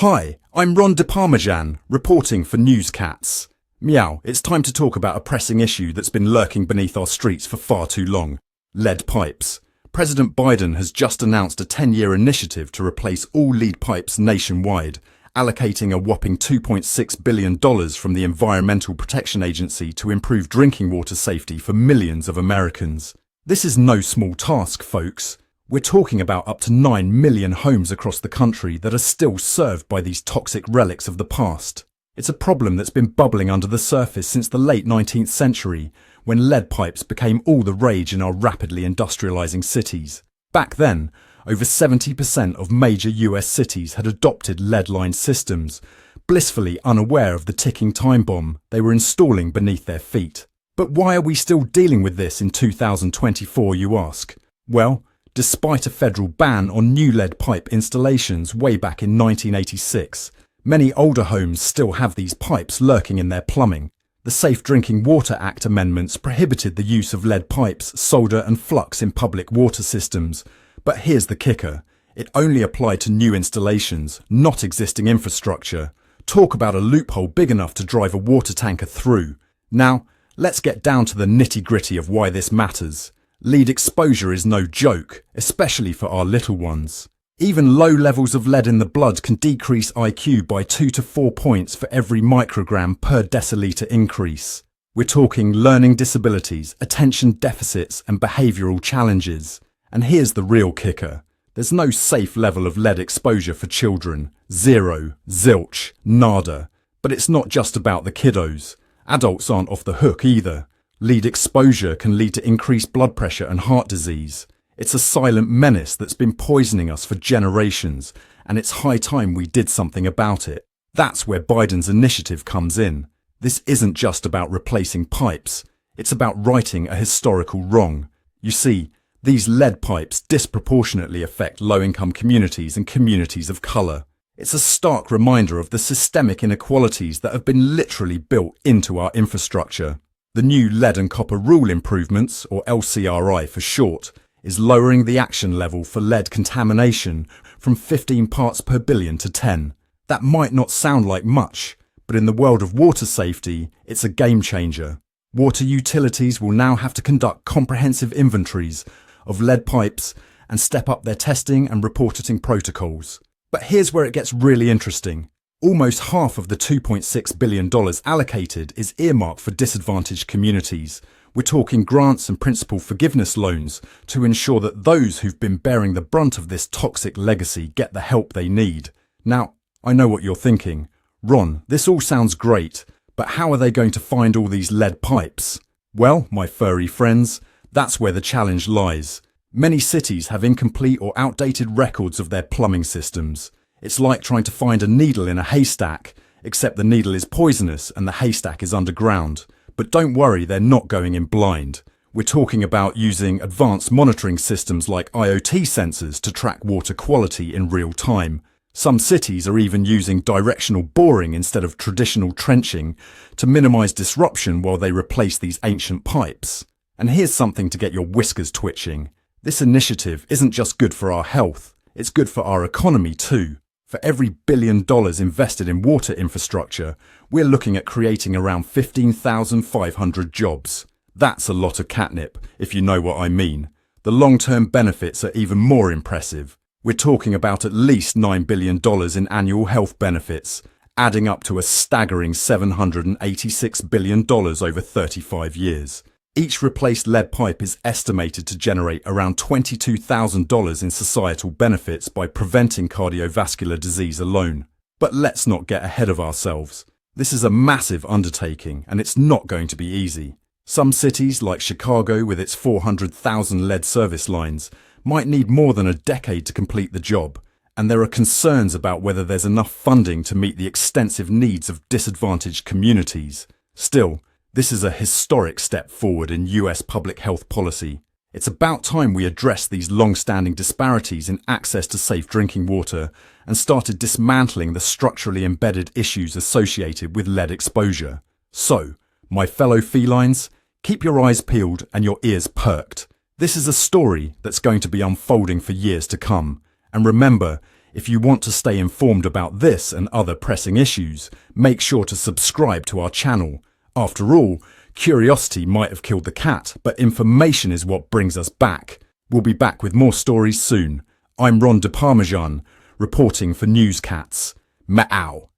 Hi, I'm Ron De Parmesan, reporting for Newscats. Meow, it's time to talk about a pressing issue that's been lurking beneath our streets for far too long. Lead pipes. President Biden has just announced a 10-year initiative to replace all lead pipes nationwide, allocating a whopping $2.6 billion from the Environmental Protection Agency to improve drinking water safety for millions of Americans. This is no small task, folks. We're talking about up to 9 million homes across the country that are still served by these toxic relics of the past. It's a problem that's been bubbling under the surface since the late 19th century, when lead pipes became all the rage in our rapidly industrializing cities. Back then, over 70% of major US cities had adopted lead-lined systems, blissfully unaware of the ticking time bomb they were installing beneath their feet. But why are we still dealing with this in 2024, you ask? Well, despite a federal ban on new lead pipe installations way back in 1986, many older homes still have these pipes lurking in their plumbing. The Safe Drinking Water Act amendments prohibited the use of lead pipes, solder and flux in public water systems. But here's the kicker. It only applied to new installations, not existing infrastructure. Talk about a loophole big enough to drive a water tanker through. Now, let's get down to the nitty-gritty of why this matters. Lead exposure is no joke, especially for our little ones. Even low levels of lead in the blood can decrease IQ by 2 to 4 points for every microgram per deciliter increase. We're talking learning disabilities, attention deficits, and behavioural challenges. And here's the real kicker. There's no safe level of lead exposure for children. Zero, zilch, nada. But it's not just about the kiddos. Adults aren't off the hook either. Lead exposure can lead to increased blood pressure and heart disease. It's a silent menace that's been poisoning us for generations, and it's high time we did something about it. That's where Biden's initiative comes in. This isn't just about replacing pipes. It's about righting a historical wrong. You see, these lead pipes disproportionately affect low-income communities and communities of colour. It's a stark reminder of the systemic inequalities that have been literally built into our infrastructure. The new Lead and Copper Rule Improvements, or LCRI for short, is lowering the action level for lead contamination from 15 parts per billion to 10. That might not sound like much, but in the world of water safety, it's a game changer. Water utilities will now have to conduct comprehensive inventories of lead pipes and step up their testing and reporting protocols. But here's where it gets really interesting. Almost half of the $2.6 billion allocated is earmarked for disadvantaged communities. We're talking grants and principal forgiveness loans to ensure that those who've been bearing the brunt of this toxic legacy get the help they need. Now, I know what you're thinking. Ron, this all sounds great, but how are they going to find all these lead pipes? Well, my furry friends, that's where the challenge lies. Many cities have incomplete or outdated records of their plumbing systems. It's like trying to find a needle in a haystack, except the needle is poisonous and the haystack is underground. But don't worry, they're not going in blind. We're talking about using advanced monitoring systems like IoT sensors to track water quality in real time. Some cities are even using directional boring instead of traditional trenching to minimize disruption while they replace these ancient pipes. And here's something to get your whiskers twitching. This initiative isn't just good for our health, it's good for our economy too. For every $1 billion invested in water infrastructure, we're looking at creating around 15,500 jobs. That's a lot of catnip, if you know what I mean. The long-term benefits are even more impressive. We're talking about at least $9 billion in annual health benefits, adding up to a staggering $786 billion over 35 years. Each replaced lead pipe is estimated to generate around $22,000 in societal benefits by preventing cardiovascular disease alone. But let's not get ahead of ourselves. This is a massive undertaking, and it's not going to be easy. Some cities, like Chicago with its 400,000 lead service lines, might need more than a decade to complete the job, and there are concerns about whether there's enough funding to meet the extensive needs of disadvantaged communities. Still, this is a historic step forward in US public health policy. It's about time we addressed these long-standing disparities in access to safe drinking water and started dismantling the structurally embedded issues associated with lead exposure. So, my fellow felines, keep your eyes peeled and your ears perked. This is a story that's going to be unfolding for years to come. And remember, If you want to stay informed about this and other pressing issues, make sure to subscribe to our channel. After all, curiosity might have killed the cat, but information is what brings us back. We'll be back with more stories soon. I'm Ron de Parmesan, reporting for Newscats. Meow.